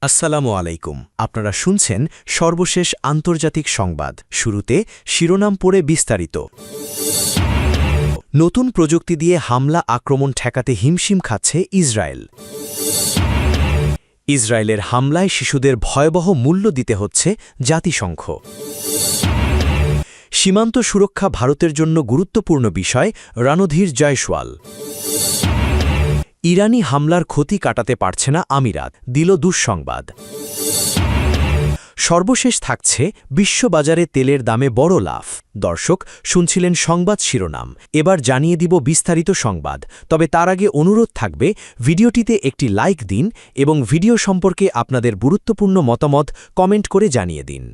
আসসালামু আলাইকুম। আপনারা শুনছেন সর্বশেষ আন্তর্জাতিক সংবাদ। শুরুতে শিরোনাম পড়ে বিস্তারিত। নতুন প্রযুক্তি দিয়ে হামলা আক্রমণ ঠেকাতে হিমশিম খাচ্ছে ইসরায়েল। ইসরায়েলের হামলায় শিশুদের ভয়াবহ মূল্য দিতে হচ্ছে জাতিসংঘ। সীমান্ত সুরক্ষা ভারতের জন্য গুরুত্বপূর্ণ বিষয়, রণধীর জয়সওয়াল। ইরানি হামলার ক্ষতি কাটাতে পারছে না আমিরাত, দিল দুঃসংবাদ। সর্বশেষ থাকছে বিশ্ববাজারে তেলের দামে বড় লাফ। দর্শক, শুনছিলেন সংবাদ শিরোনাম। এবার জানিয়ে দিব বিস্তারিত সংবাদ। তবে তার আগে অনুরোধ থাকবে, ভিডিওটিতে একটি লাইক দিন এবং ভিডিও সম্পর্কে আপনাদের গুরুত্বপূর্ণ মতামত কমেন্ট করে জানিয়ে দিন।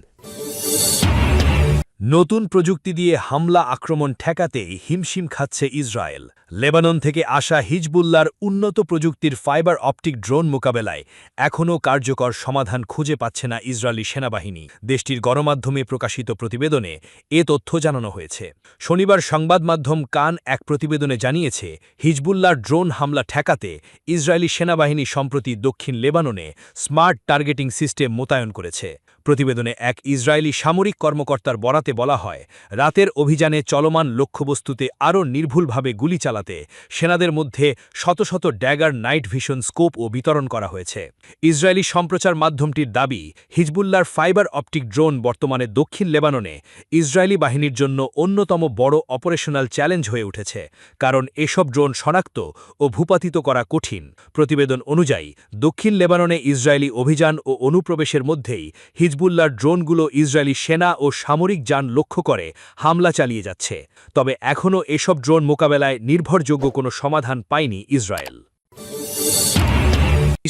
নতুন প্রযুক্তি দিয়ে হামলা আক্রমণ ঠেকাতে হিমশিম খাচ্ছে ইসরায়েল। লেবানন থেকে আসা হিজবুল্লাহর উন্নত প্রযুক্তির ফাইবার অপটিক ড্রোন মোকাবেলায় এখনও কার্যকর সমাধান খুঁজে পাচ্ছে না ইসরায়েলি সেনাবাহিনী। দেশটির গণমাধ্যমে প্রকাশিত প্রতিবেদনে এ তথ্য জানানো হয়েছে। শনিবার সংবাদ মাধ্যম কান এক প্রতিবেদনে জানিয়েছে, হিজবুল্লাহর ড্রোন হামলা ঠেকাতে ইসরায়েলি সেনাবাহিনী সম্প্রতি দক্ষিণ লেবাননে স্মার্ট টার্গেটিং সিস্টেম মোতায়েন করেছে। প্রতিবেদনে এক ইসরায়েলি সামরিক কর্মকর্তার বরাতে বলা হয়, রাতের অভিযানে চলমান লক্ষ্যবস্তুতে আরও নির্ভুলভাবে গুলি চালাতে সেনাদের মধ্যে শত শত ড্যাগার নাইট ভিশন স্কোপও বিতরণ করা হয়েছে। ইসরায়েলি সম্প্রচার মাধ্যমটির দাবি, হিজবুল্লাহর ফাইবার অপটিক ড্রোন বর্তমানে দক্ষিণ লেবাননে ইসরায়েলি বাহিনীর জন্য অন্যতম বড় অপারেশনাল চ্যালেঞ্জ হয়ে উঠেছে, কারণ এসব ড্রোন শনাক্ত ও ভূপাতিত করা কঠিন। প্রতিবেদন অনুযায়ী, দক্ষিণ লেবাননে ইসরায়েলি অভিযান ও অনুপ্রবেশের মধ্যেই হিজবুল্লাহর ড্রোনগুলো ইসরায়েলি সেনা ও সামরিক যান লক্ষ্য করে হামলা চালিয়ে যাচ্ছে। তবে এখনও এসব ড্রোন মোকাবেলায় নির্ভরযোগ্য কোনো সমাধান পায়নি ইসরায়েল।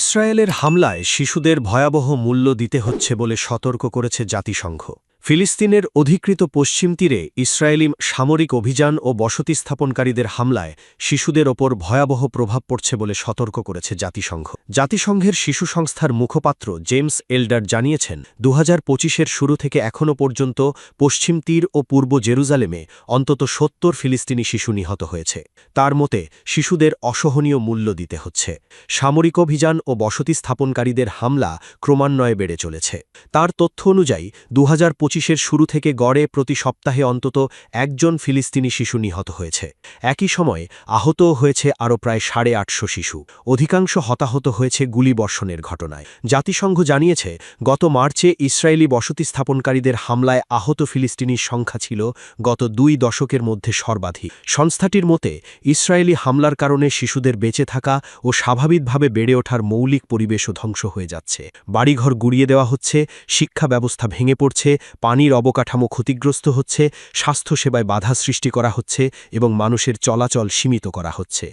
ইসরায়েলের হামলায় শিশুদের ভয়াবহ মূল্য দিতে হচ্ছে বলে সতর্ক করেছে জাতিসংঘ। ফিলিস্তিনের অধিকৃত পশ্চিম তীরে ইসরায়েলি সামরিক অভিযান ও বসতি স্থাপনকারীদের হামলায় শিশুদের ওপর ভয়াবহ প্রভাব পড়ছে বলে সতর্ক করেছে জাতিসংঘ। জাতিসংঘের শিশু সংস্থার মুখপাত্র জেমস এলডার জানিয়েছেন, ২০২৫-এর শুরু থেকে এখনও পর্যন্ত পশ্চিম তীর ও পূর্ব জেরুজালেমে অন্তত ৭০ ফিলিস্তিনি শিশু নিহত হয়েছে। তার মতে, শিশুদের অসহনীয় মূল্য দিতে হচ্ছে। সামরিক অভিযান ও বসতি স্থাপনকারীদের হামলা ক্রমান্বয়ে বেড়ে চলেছে। তার তথ্য অনুযায়ী ২০২৫-এর শুরু থেকে গড়ে প্রতি সপ্তাহে অন্তত একজন ফিলিস্তিনি শিশু নিহত হয়েছে। একই সময়ে আহতও হয়েছে আরও প্রায় ৮৫০ শিশু। অধিকাংশ হতাহত হয়েছে গুলিবর্ষণের ঘটনায়। জাতিসংঘ জানিয়েছে, গত মার্চে ইসরায়েলি বসতি স্থাপনকারীদের হামলায় আহত ফিলিস্তিনির সংখ্যা ছিল গত ২ দশকের মধ্যে সর্বাধিক। সংস্থাটির মতে, ইসরায়েলি হামলার কারণে শিশুদের বেঁচে থাকা ও স্বাভাবিকভাবে বেড়ে ওঠার মৌলিক পরিবেশও ধ্বংস হয়ে যাচ্ছে। বাড়িঘর গুড়িয়ে দেওয়া হচ্ছে, শিক্ষা ব্যবস্থা ভেঙে পড়ছে, পানির অবকাঠামো ক্ষতিগ্রস্ত হচ্ছে, স্বাস্থ্যসেবায় বাধা সৃষ্টি করা হচ্ছে এবং মানুষের চলাচল সীমিত করা হচ্ছে।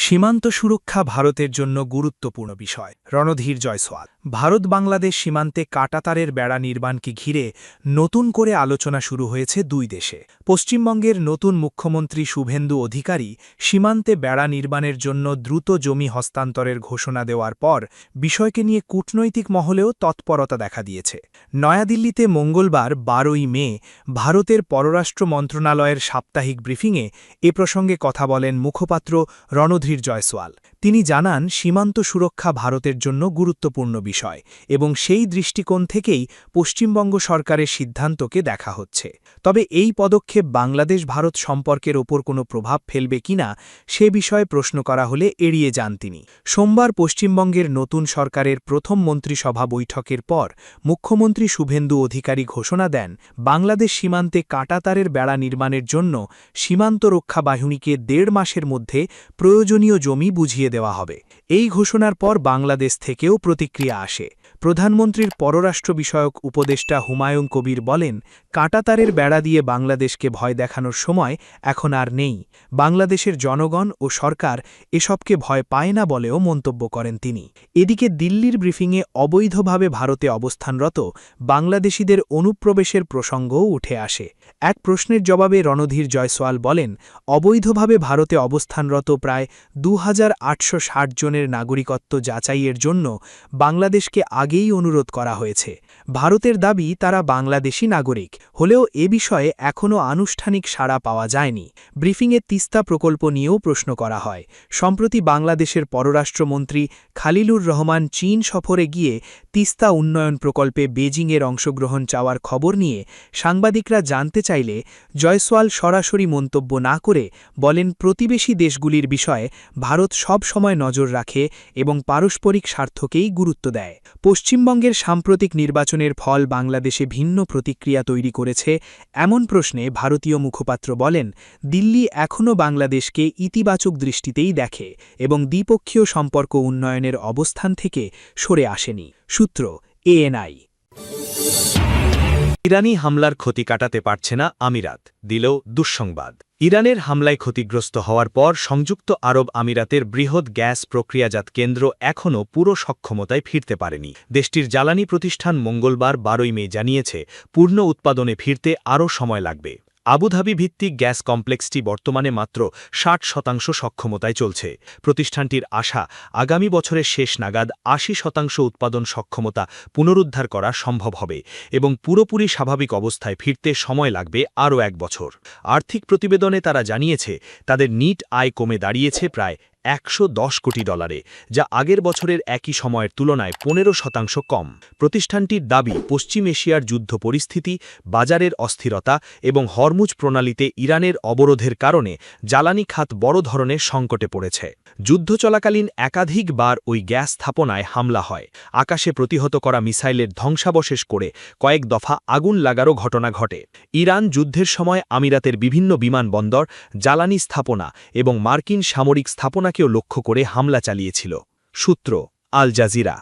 সীমান্ত সুরক্ষা ভারতের জন্য গুরুত্বপূর্ণ বিষয়, রণধীর জয়সওয়াল। ভারত বাংলাদেশ সীমান্তে কাঁটাতারের বেড়া নির্মাণকে ঘিরে নতুন করে আলোচনা শুরু হয়েছে দুই দেশে। পশ্চিমবঙ্গের নতুন মুখ্যমন্ত্রী শুভেন্দু অধিকারী সীমান্তে বেড়া নির্মাণের জন্য দ্রুত জমি হস্তান্তরের ঘোষণা দেওয়ার পর বিষয়কে নিয়ে কূটনৈতিক মহলেও তৎপরতা দেখা দিয়েছে। নয়াদিল্লিতে মঙ্গলবার ১২ই মে ভারতের পররাষ্ট্র মন্ত্রণালয়ের সাপ্তাহিক ব্রিফিংয়ে এ প্রসঙ্গে কথা বলেন মুখপাত্র রণধীর জয়সওয়াল। তিনি জানান, সীমান্ত সুরক্ষা ভারতের জন্য গুরুত্বপূর্ণ বিষয় এবং সেই দৃষ্টিকোণ থেকেই পশ্চিমবঙ্গ সরকারের সিদ্ধান্তকে দেখা হচ্ছে। তবে এই পদক্ষেপ বাংলাদেশ ভারত সম্পর্কের ওপর কোনো প্রভাব ফেলবে কিনা সে বিষয়ে প্রশ্ন করা হলে এড়িয়ে যান তিনি। সোমবার পশ্চিমবঙ্গের নতুন সরকারের প্রথম মন্ত্রিসভা বৈঠকের পর মুখ্যমন্ত্রী শুভেন্দু অধিকারী ঘোষণা দেন, বাংলাদেশ সীমান্তে কাঁটাতারের বেড়া নির্মাণের জন্য সীমান্ত রক্ষা বাহিনীকে ১.৫ মাসের মধ্যে প্রয়োজনীয় জমি বুঝিয়ে দেওয়া হবে। এই ঘোষণার পর বাংলাদেশ থেকেও প্রতিক্রিয়া আসে। প্রধানমন্ত্রীর পররাষ্ট্র বিষয়ক উপদেষ্টা হুমায়ুন কবির বলেন, কাঁটাতারের বেড়া দিয়ে বাংলাদেশকে ভয় দেখানোর সময় এখন আর নেই। বাংলাদেশের জনগণ ও সরকার এসবকে ভয় পায় না বলেও মন্তব্য করেন তিনি। এদিকে দিল্লির ব্রিফিংয়ে অবৈধভাবে ভারতে অবস্থানরত বাংলাদেশিদের অনুপ্রবেশের প্রসঙ্গও উঠে আসে। এক প্রশ্নের জবাবে রণধীর জয়সওয়াল বলেন, অবৈধভাবে ভারতে অবস্থানরত প্রায় ২,৮৬০ জনের নাগরিকত্ব যাচাইয়ের জন্য বাংলাদেশকে আগেই অনুরোধ করা হয়েছে। ভারতের দাবি তারা বাংলাদেশী নাগরিক, হলেও এ বিষয়ে এখনও আনুষ্ঠানিক সাড়া পাওয়া যায়নি। ব্রিফিংয়ে তিস্তা প্রকল্প নিয়েও প্রশ্ন করা হয়। সম্প্রতি বাংলাদেশের পররাষ্ট্রমন্ত্রী খালিলুর রহমান চীন সফরে গিয়ে তিস্তা উন্নয়ন প্রকল্পে বেজিংয়ের অংশগ্রহণ চাওয়ার খবর নিয়ে সাংবাদিকরা জানতে চাইলে জয়সওয়াল সরাসরি মন্তব্য না করে বলেন, প্রতিবেশী দেশগুলির বিষয়ে ভারত সব সময় নজর রাখে এবং পারস্পরিক স্বার্থকেই গুরুত্ব দেয়। পশ্চিমবঙ্গের সাম্প্রতিক নির্বাচনের ফল বাংলাদেশে ভিন্ন প্রতিক্রিয়া তৈরি করেছে এমন প্রশ্নে ভারতীয় মুখপাত্র বলেন, দিল্লি এখনও বাংলাদেশকে ইতিবাচক দৃষ্টিতেই দেখে এবং দ্বিপক্ষীয় সম্পর্ক উন্নয়নের অবস্থান থেকে সরে আসেনি। সূত্র এএনআই। ইরানি হামলার ক্ষতি কাটাতে পারছে না আমিরাত, দিল দুঃসংবাদ। ইরানের হামলায় ক্ষতিগ্রস্ত হওয়ার পর সংযুক্ত আরব আমিরাতের বৃহৎ গ্যাস প্রক্রিয়াজাত কেন্দ্র এখনও পুরো সক্ষমতায় ফিরতে পারেনি। দেশটির জ্বালানি প্রতিষ্ঠান মঙ্গলবার ১২ মে জানিয়েছে, পূর্ণ উৎপাদনে ফিরতে আরও সময় লাগবে। আবুধাবি ভিত্তিক গ্যাস কমপ্লেক্সটি বর্তমানে মাত্র ৬০% সক্ষমতায় চলছে। প্রতিষ্ঠানটির আশা, আগামী বছরের শেষ নাগাদ ৮০% উৎপাদন সক্ষমতা পুনরুদ্ধার করা সম্ভব হবে এবং পুরোপুরি স্বাভাবিক অবস্থায় ফিরতে সময় লাগবে আরও ১ বছর। আর্থিক প্রতিবেদনে তারা জানিয়েছে, তাদের নিট আয় কমে দাঁড়িয়েছে প্রায় $১১০ কোটি, যা আগের বছরের একই সময়ের তুলনায় ১৫% কম। প্রতিষ্ঠানটির দাবি, পশ্চিম এশিয়ার যুদ্ধ পরিস্থিতি, বাজারের অস্থিরতা এবং হরমুজ প্রণালীতে ইরানের অবরোধের কারণে জ্বালানি খাত বড় ধরনের সংকটে পড়েছে। যুদ্ধ চলাকালীন একাধিকবার ওই গ্যাস স্থাপনায় হামলা হয়। আকাশে প্রতিহত করা মিসাইলের ধ্বংসাবশেষ করে কয়েক দফা আগুন লাগারও ঘটনা ঘটে। ইরান যুদ্ধের সময় আমিরাতের বিভিন্ন বিমানবন্দর, জ্বালানি স্থাপনা এবং মার্কিন সামরিক স্থাপনাকেও লক্ষ্য করে হামলা চালিয়েছিল। সূত্র আল জাজিরা।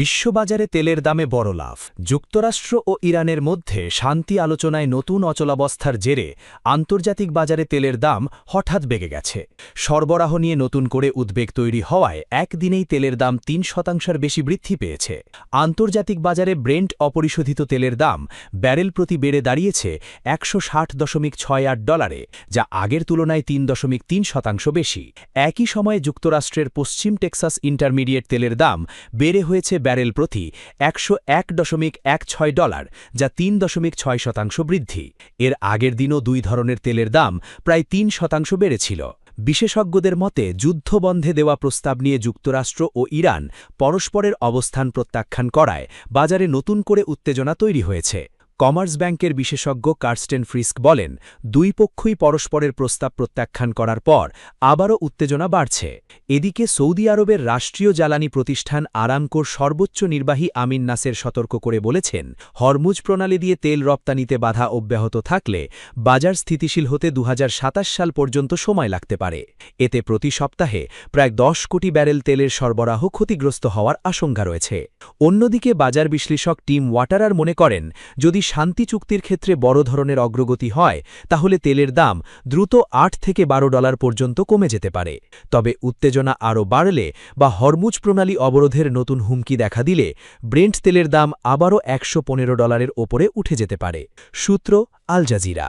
বিশ্ববাজারে তেলের দামে বড় লাভ। যুক্তরাষ্ট্র ও ইরানের মধ্যে শান্তি আলোচনায় নতুন অচলাবস্থার জেরে আন্তর্জাতিক বাজারে তেলের দাম হঠাৎ বেড়ে গেছে। সরবরাহ নিয়ে নতুন করে উদ্বেগ তৈরি হওয়ায় একদিনেই তেলের দাম ৩% বেশি বৃদ্ধি পেয়েছে। আন্তর্জাতিক বাজারে ব্রেন্ট অপরিশোধিত তেলের দাম ব্যারেল প্রতি বেড়ে দাঁড়িয়েছে $১৬০.৬৮, যা আগের তুলনায় ৩.৩% বেশি। একই সময়ে যুক্তরাষ্ট্রের পশ্চিম টেক্সাস ইন্টারমিডিয়েট তেলের দাম বেড়ে হয়েছে ব্যারেল প্রতি $১০১.১৬, যা ৩.৬% বৃদ্ধি। এর আগের দিনও দুই ধরনের তেলের দাম প্রায় ৩% বেড়েছিল। বিশেষজ্ঞদের মতে, যুদ্ধবন্ধে দেওয়া প্রস্তাব নিয়ে যুক্তরাষ্ট্র ও ইরান পরস্পরের অবস্থান প্রত্যাখ্যান করায় বাজারে নতুন করে উত্তেজনা তৈরি হয়েছে। কমার্স ব্যাংকের বিশেষজ্ঞ কার্স্টেন ফ্রিস্ক বলেন, দুই পক্ষই পরস্পরের প্রস্তাব প্রত্যাখ্যান করার পর আবারও উত্তেজনা বাড়ছে। এদিকে সৌদি আরবের রাষ্ট্রীয় জ্বালানি প্রতিষ্ঠান আরামকোর সর্বোচ্চ নির্বাহী আমিন নাসের সতর্ক করে বলেছেন, হরমুজ প্রণালী দিয়ে তেল রপ্তানিতে বাধা অব্যাহত থাকলে বাজার স্থিতিশীল হতে ২০২৭ সাল পর্যন্ত সময় লাগতে পারে। এতে প্রতি সপ্তাহে প্রায় ১০ কোটি ব্যারেল তেলের সরবরাহ ক্ষতিগ্রস্ত হওয়ার আশঙ্কা রয়েছে। অন্যদিকে বাজার বিশ্লেষক টিম ওয়াটারার মনে করেন, যদি শান্তি চুক্তির ক্ষেত্রে বড় ধরনের অগ্রগতি হয় তাহলে তেলের দাম দ্রুত $৮ থেকে $১২ পর্যন্ত কমে যেতে পারে। তবে উত্তেজনা আরও বাড়লে বা হরমুজ প্রণালী অবরোধের নতুন হুমকি দেখা দিলে ব্রেন্ট তেলের দাম আবারও $১15 ওপরে উঠে যেতে পারে। সূত্র আল জাজিরা।